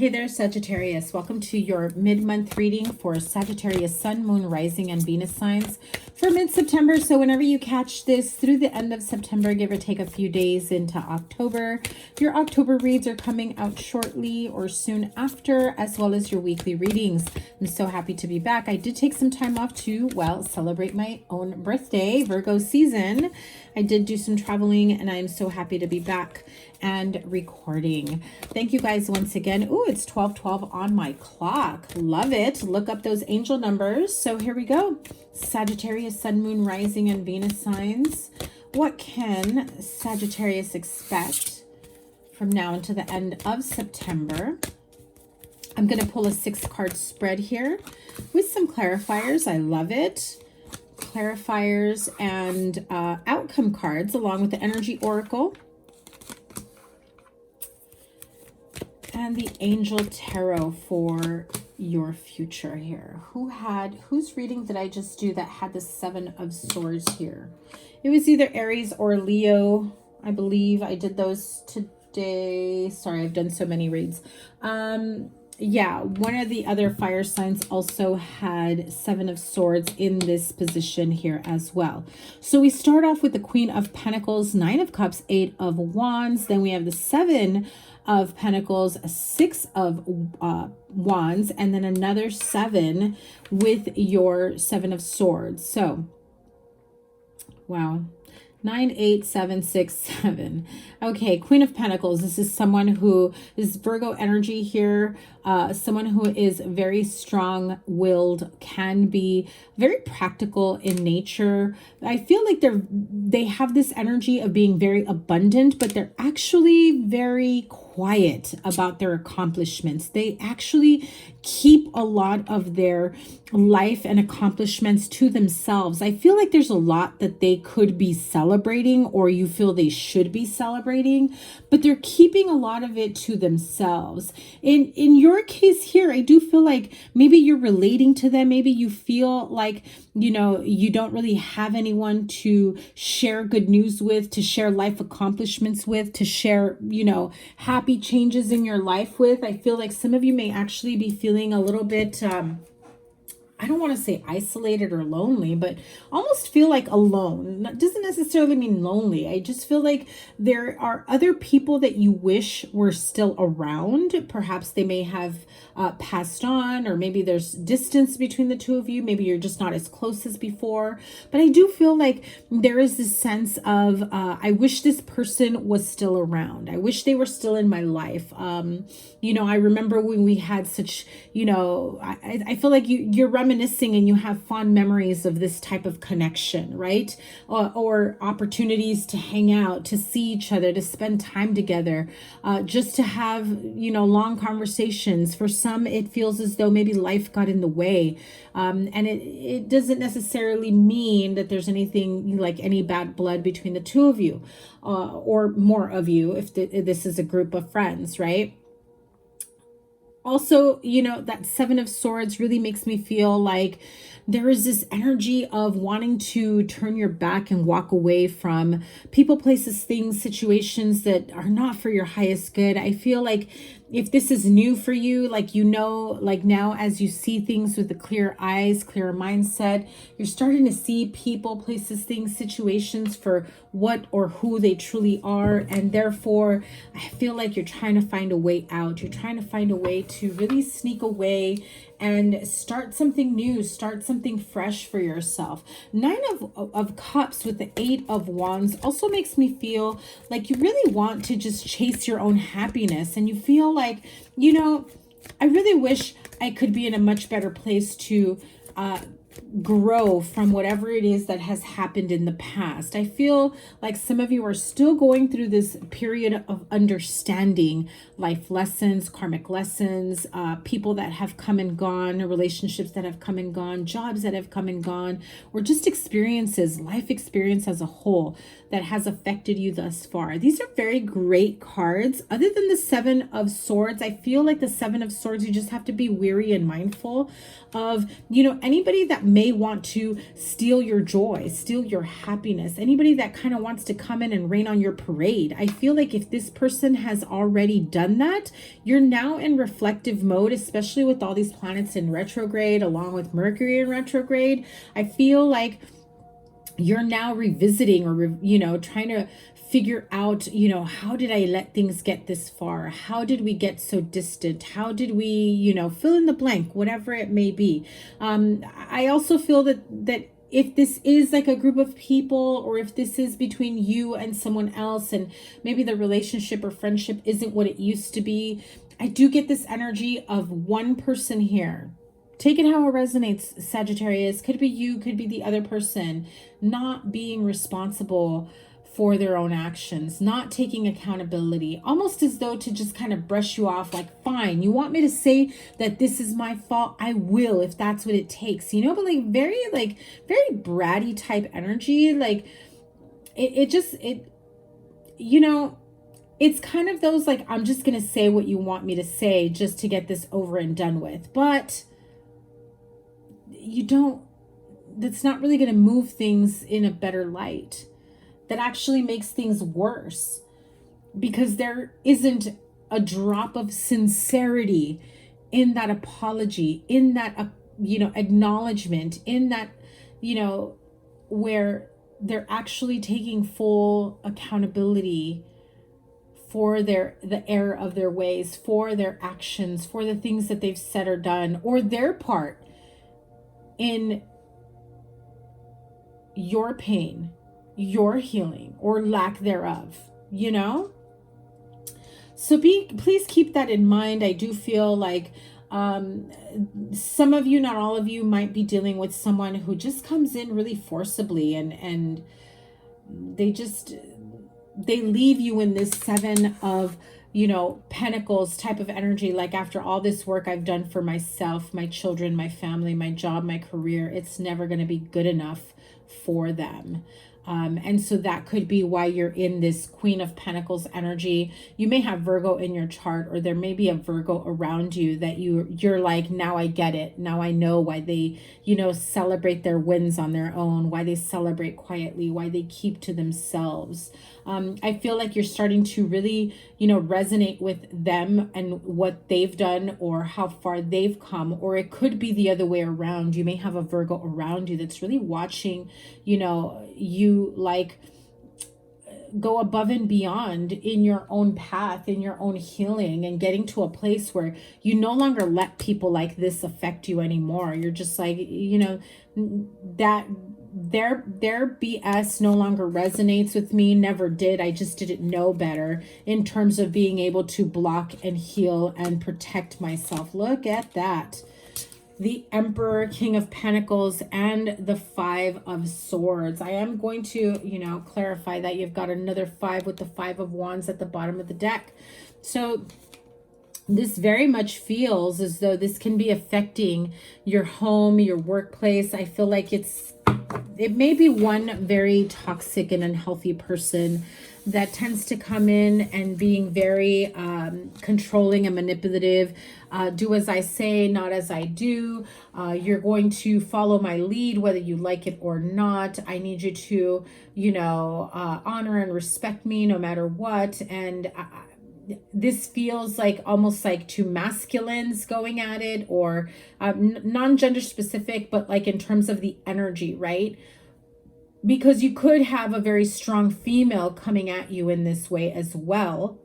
Hey there, Sagittarius. Welcome to your mid-month reading for Sagittarius Sun, Moon, Rising, and Venus signs for mid-September. So whenever you catch this through the end of September, give or take a few days into October. Your October reads are coming out shortly or soon after, as well as your weekly readings. I'm so happy to be back. I did take some time off to, well, celebrate my own birthday, Virgo season. I did do some traveling, and I'm so happy to be back and recording. Thank you guys once again. Oh, it's 12:12 on my clock. Love it. Look up those angel numbers. So here we go. Sagittarius, Sun, Moon, Rising, and Venus signs. What can Sagittarius expect from now until the end of September? I'm going to pull a 6-card spread here with some clarifiers. I love it. Clarifiers and outcome cards along with the energy oracle. And the Angel Tarot for your future here. Whose reading did I just do that had the 7 of Swords here? It was either Aries or Leo. I believe I did those today. Sorry, I've done so many reads. Yeah, one of the other fire signs also had 7 of Swords in this position here as well. So we start off with the Queen of Pentacles, 9 of Cups, 8 of Wands. Then we have the 7 of Pentacles, 6 of Wands, and then another 7 with your 7 of Swords. So, wow. 9, 8, 7, 6, 7. Okay, Queen of Pentacles. This is someone who is Virgo energy here. Someone who is very strong-willed, can be very practical in nature. I feel like they have this energy of being very abundant, but they're actually very quiet about their accomplishments. They actually keep a lot of their life and accomplishments to themselves. I feel like there's a lot that they could be celebrating, or you feel they should be celebrating, but they're keeping a lot of it to themselves. In your case here, I do feel like maybe you're relating to them. Maybe you feel like, you know, you don't really have anyone to share good news with, to share life accomplishments with, to share, you know, happy changes in your life with. I feel like some of you may actually be feeling a little bit, I don't want to say isolated or lonely, but almost feel like alone. That doesn't necessarily mean lonely. I just feel like there are other people that you wish were still around. Perhaps they may have passed on, or maybe there's distance between the two of you. Maybe you're just not as close as before. But I do feel like there is this sense of, I wish this person was still around. I wish they were still in my life. You know, I remember when we had such, you know, I feel like you're reminiscing and you have fond memories of this type of connection, right? Or opportunities to hang out, to see each other, to spend time together, just to have, you know, long conversations. For some, it feels as though maybe life got in the way. And it doesn't necessarily mean that there's anything like any bad blood between the two of you, or more of you if this is a group of friends, right? Also, you know, that 7 of Swords really makes me feel like there is this energy of wanting to turn your back and walk away from people, places, things, situations that are not for your highest good. I feel like if this is new for you, like, you know, like now as you see things with the clear eyes, clear mindset, you're starting to see people, places, things, situations for what or who they truly are. And therefore, I feel like you're trying to find a way out. You're trying to find a way to really sneak away and start something new, start something fresh for yourself. 9 of Cups with the 8 of Wands also makes me feel like you really want to just chase your own happiness. And you feel like, you know, I really wish I could be in a much better place to grow from whatever it is that has happened in the past. I feel like some of you are still going through this period of understanding life lessons, karmic lessons, people that have come and gone, relationships that have come and gone, jobs that have come and gone, or just experiences, life experience as a whole that has affected you thus far. These are very great cards. Other than the 7 of Swords, I feel like the 7 of Swords, you just have to be wary and mindful of, you know, anybody that that may want to steal your joy, steal your happiness, anybody that kind of wants to come in and rain on your parade. I feel like if this person has already done that, you're now in reflective mode, especially with all these planets in retrograde, along with Mercury in retrograde. I feel like you're now revisiting or, trying to figure out, how did I let things get this far? How did we get so distant? How did we, fill in the blank, whatever it may be. I also feel that if this is like a group of people, or if this is between you and someone else, and maybe the relationship or friendship isn't what it used to be, I do get this energy of one person here. Take it how it resonates, Sagittarius. Could be you, could be the other person, not being responsible for their own actions, not taking accountability, almost as though to just kind of brush you off, like, fine, you want me to say that this is my fault? I will, if that's what it takes, but very bratty type energy. Like it's kind of those, like, I'm just going to say what you want me to say just to get this over and done with. But that's not really going to move things in a better light. That actually makes things worse, because there isn't a drop of sincerity in that apology, in that, acknowledgement, in that, where they're actually taking full accountability for the error of their ways, for their actions, for the things that they've said or done, or their part in your pain, your healing, or lack thereof, So please keep that in mind. I do feel like some of you, not all of you, might be dealing with someone who just comes in really forcibly, and they leave you in this Seven of Pentacles type of energy. Like, after all this work I've done for myself, my children, my family, my job, my career, it's never going to be good enough for them. And so that could be why you're in this Queen of Pentacles energy. You may have Virgo in your chart, or there may be a Virgo around you that you're like, now I get it. Now I know why they, celebrate their wins on their own, why they celebrate quietly, why they keep to themselves. I feel like you're starting to really, resonate with them and what they've done, or how far they've come. Or it could be the other way around. You may have a Virgo around you that's really watching, you like go above and beyond in your own path, in your own healing, and getting to a place where you no longer let people like this affect you anymore. You're just like, that their BS no longer resonates with me, never did. I just didn't know better in terms of being able to block and heal and protect myself. Look at that. The Emperor, King of Pentacles, and the Five of Swords. I am going to, clarify that you've got another 5 with the 5 of Wands at the bottom of the deck. So this very much feels as though this can be affecting your home, your workplace. I feel like it may be one very toxic and unhealthy person that tends to come in and being very controlling and manipulative. Do as I say, not as I do. You're going to follow my lead, whether you like it or not. I need you to, honor and respect me no matter what. And this feels like almost like two masculines going at it, or non-gender specific, but like in terms of the energy, right? Because you could have a very strong female coming at you in this way as well.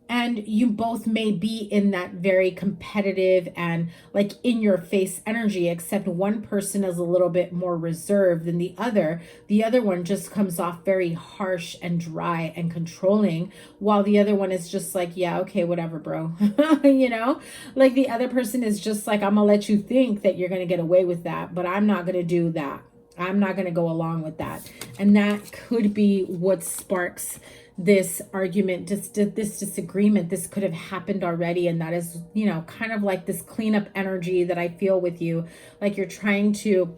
And you both may be in that very competitive and like in your face energy, except one person is a little bit more reserved than the other. The other one just comes off very harsh and dry and controlling, while the other one is just like, yeah, okay, whatever, bro. Like the other person is just like, I'm gonna let you think that you're gonna get away with that, but I'm not gonna do that. I'm not going to go along with that. And that could be what sparks this argument, just this disagreement. This could have happened already. And that is, kind of like this cleanup energy that I feel with you. Like you're trying to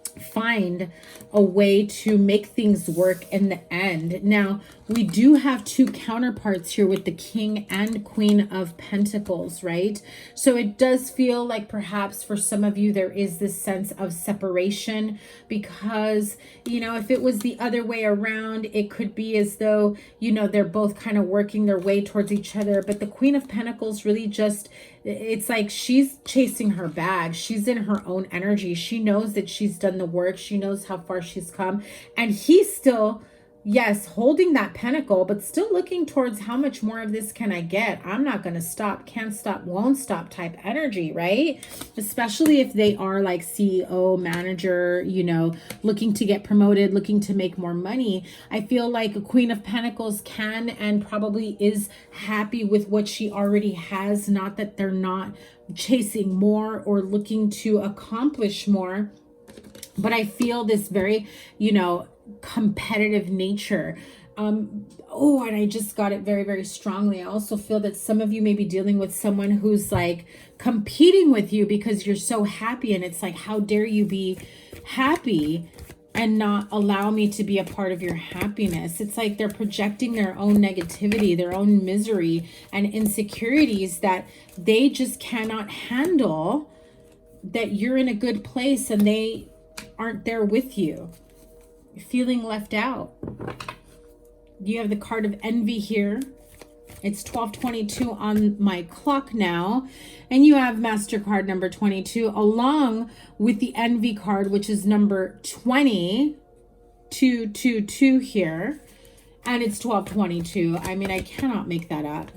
find a way to make things work in the end. Now, we do have two counterparts here with the King and Queen of Pentacles, right? So it does feel like perhaps for some of you, there is this sense of separation because, you know, if it was the other way around, it could be as though, you know, they're both kind of working their way towards each other. But the Queen of Pentacles really just, it's like she's chasing her bag. She's in her own energy. She knows that she's done the work. She knows how far she's come. And he's still, yes, holding that pentacle, but still looking towards how much more of this can I get? I'm not going to stop, can't stop, won't stop type energy, right? Especially if they are like CEO, manager, you know, looking to get promoted, looking to make more money. I feel like a Queen of Pentacles can and probably is happy with what she already has. Not that they're not chasing more or looking to accomplish more, but I feel this very, you know, competitive nature. Oh, and I just got it very, very strongly. I also feel that some of you may be dealing with someone who's like competing with you because you're so happy. And it's like, how dare you be happy and not allow me to be a part of your happiness? It's like they're projecting their own negativity, their own misery and insecurities that they just cannot handle, that you're in a good place and they aren't there with you. Feeling left out. You have the card of envy here. It's 12:22 on my clock now. And you have MasterCard number 22 along with the envy card, which is number 222 here. And it's 12:22. I mean, I cannot make that up.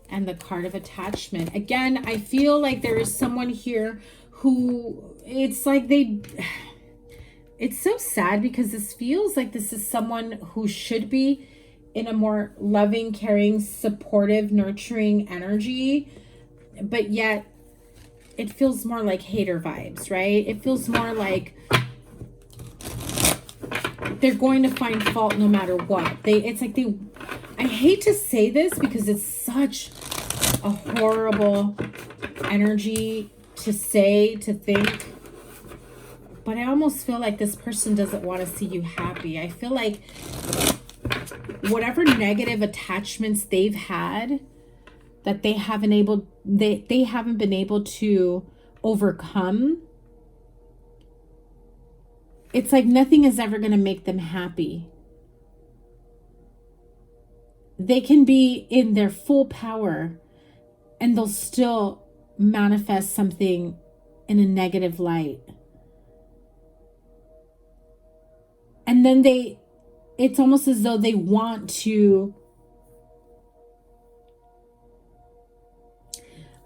And the card of attachment. Again, I feel like there is someone here who it's like it's so sad because this feels like this is someone who should be in a more loving, caring, supportive, nurturing energy, but yet it feels more like hater vibes, right? It feels more like they're going to find fault no matter what. I hate to say this because it's such a horrible energy to say, to think, but I almost feel like this person doesn't want to see you happy. I feel like whatever negative attachments they've had that they haven't been able to overcome, it's like nothing is ever going to make them happy. They can be in their full power and they'll still manifest something in a negative light. And then it's almost as though they want to,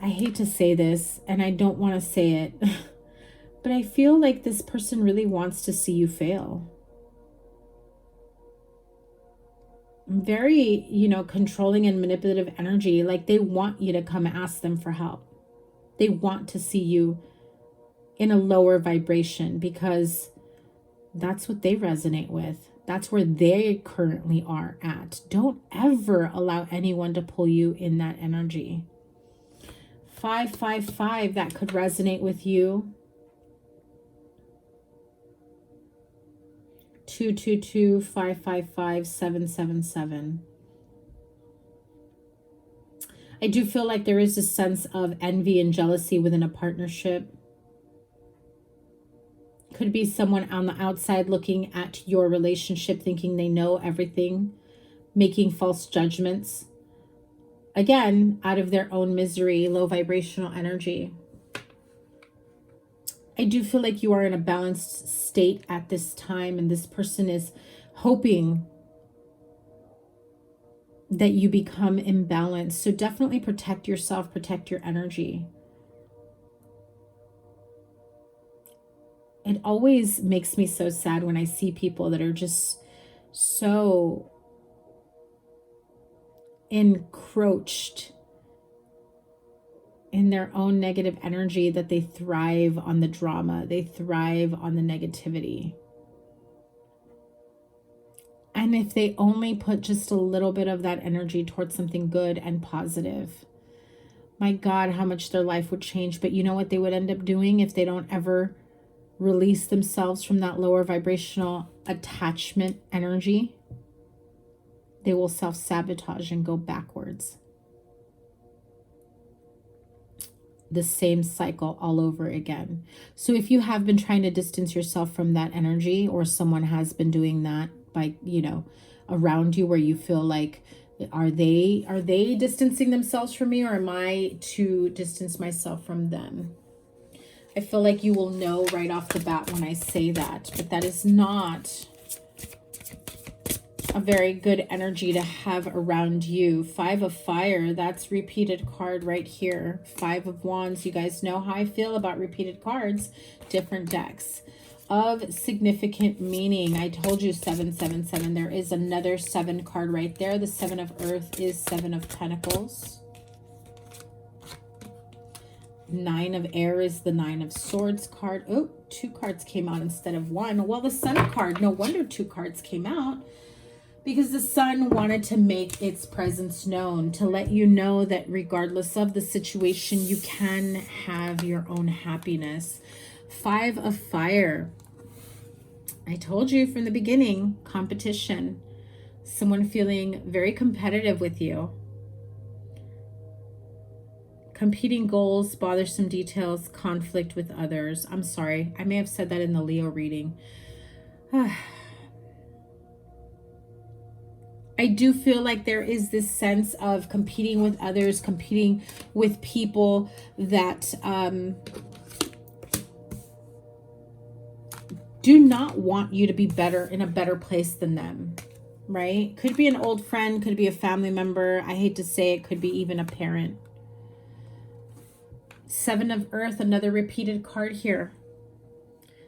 I hate to say this and I don't want to say it, but I feel like this person really wants to see you fail. Very, you know, controlling and manipulative energy. Like they want you to come ask them for help. They want to see you in a lower vibration because that's what they resonate with. That's where they currently are at. Don't ever allow anyone to pull you in that energy. 555, that could resonate with you. 222, 555, 777. I do feel like there is a sense of envy and jealousy within a partnership. Could be someone on the outside looking at your relationship, thinking they know everything, making false judgments. Again, out of their own misery, low vibrational energy. I do feel like you are in a balanced state at this time, and this person is hoping that you become imbalanced. So definitely protect yourself, protect your energy. It always makes me so sad when I see people that are just so encroached in their own negative energy that they thrive on the drama. They thrive on the negativity. And if they only put just a little bit of that energy towards something good and positive, my God, how much their life would change. But you know what they would end up doing if they don't ever release themselves from that lower vibrational attachment energy, they will self-sabotage and go backwards. The same cycle all over again. So if you have been trying to distance yourself from that energy, or someone has been doing that by, you know, around you, where you feel like, are they distancing themselves from me, or am I to distance myself from them? I feel like you will know right off the bat when I say that, but that is not a very good energy to have around you. Five of Fire, that's repeated card right here. Five of Wands, you guys know how I feel about repeated cards, different decks. Of significant meaning, I told you 777. There is another 7 card right there. The 7 of Earth is 7 of Pentacles. 9 of Air is the 9 of Swords card. Oh, 2 cards came out instead of 1. Well, the Sun card, no wonder 2 cards came out, because the Sun wanted to make its presence known, to let you know that regardless of the situation, you can have your own happiness. 5 of Fire. I told you from the beginning, competition. Someone feeling very competitive with you. Competing goals, bothersome details, conflict with others. I'm sorry, I may have said that in the Leo reading. I do feel like there is this sense of competing with others, competing with people that do not want you to be better, in a better place than them, right? Could be an old friend, could be a family member. I hate to say it, could be even a parent. 7 of Earth, another repeated card here.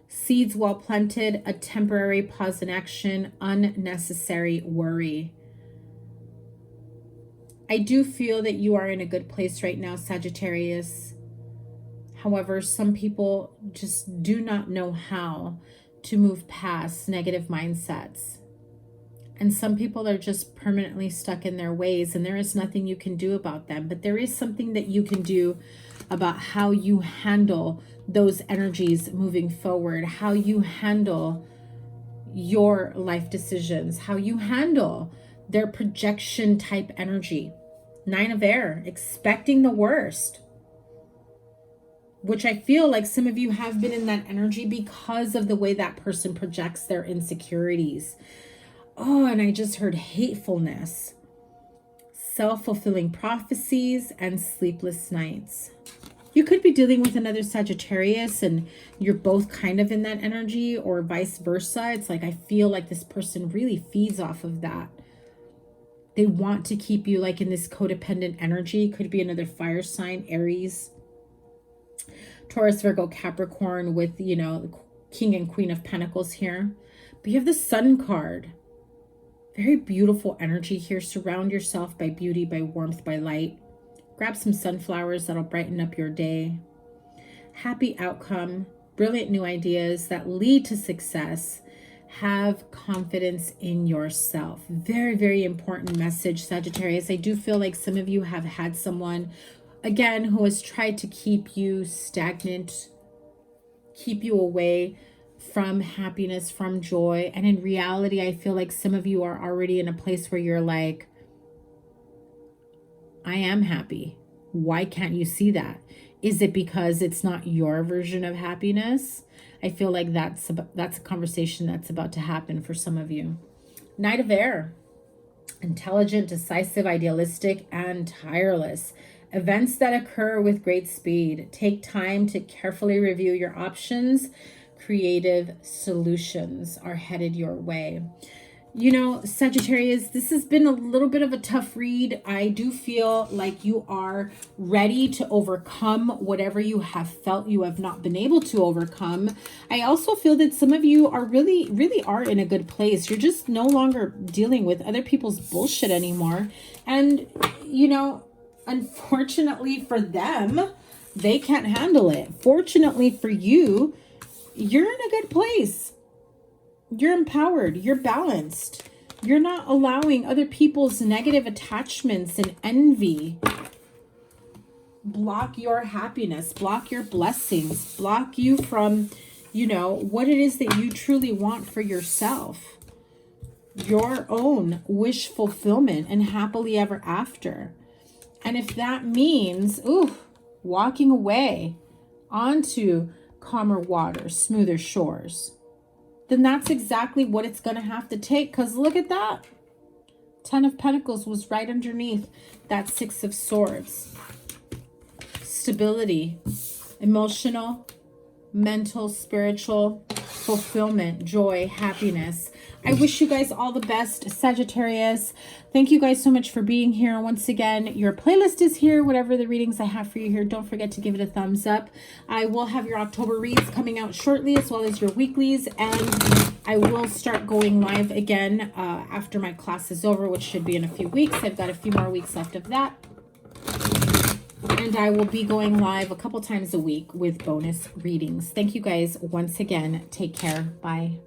Seeds well planted, a temporary pause in action, unnecessary worry. I do feel that you are in a good place right now, Sagittarius. However, some people just do not know how to move past negative mindsets. And some people are just permanently stuck in their ways, and there is nothing you can do about them. But there is something that you can do about how you handle those energies moving forward, how you handle your life decisions, how you handle their projection type energy. 9 of Air, expecting the worst, which I feel like some of you have been in that energy because of the way that person projects their insecurities. Oh, and I just heard hatefulness, self-fulfilling prophecies, and sleepless nights. You could be dealing with another Sagittarius and you're both kind of in that energy, or vice versa. It's like, I feel like this person really feeds off of that. They want to keep you like in this codependent energy. Could be another fire sign, Aries, Taurus, Virgo, Capricorn, with, you know, the King and Queen of Pentacles here. But you have the Sun card. Very beautiful energy here. Surround yourself by beauty, by warmth, by light. Grab some sunflowers that'll brighten up your day. Happy outcome, brilliant new ideas that lead to success. Have confidence in yourself. Very, very important message, Sagittarius. I do feel like some of you have had someone, again, who has tried to keep you stagnant, keep you away from happiness, from joy. And in reality, I feel like some of you are already in a place where you're like, I am happy. Why can't you see that? Is it because it's not your version of happiness? I feel like that's a conversation that's about to happen for some of you. Knight of Air, intelligent, decisive, idealistic, and tireless. Events that occur with great speed. Take time to carefully review your options. Creative solutions are headed your way. You know, Sagittarius, this has been a little bit of a tough read. I do feel like you are ready to overcome whatever you have felt you have not been able to overcome. I also feel that some of you are really are in a good place. You're just no longer dealing with other people's bullshit anymore. And, you know, unfortunately for them, they can't handle it. Fortunately for you, you're in a good place. You're empowered. You're balanced. You're not allowing other people's negative attachments and envy block your happiness, block your blessings, block you from, you know, what it is that you truly want for yourself. Your own wish fulfillment and happily ever after. And if that means, walking away onto calmer waters, smoother shores, then that's exactly what it's going to have to take. Because look at that. 10 of Pentacles was right underneath that 6 of Swords. Stability, emotional, mental, spiritual, fulfillment, joy, happiness. I wish you guys all the best, Sagittarius. Thank you guys so much for being here. Once again, your playlist is here. Whatever the readings I have for you here, don't forget to give it a thumbs up. I will have your October reads coming out shortly, as well as your weeklies. And I will start going live again after my class is over, which should be in a few weeks. I've got a few more weeks left of that. And I will be going live a couple times a week with bonus readings. Thank you guys once again. Take care. Bye.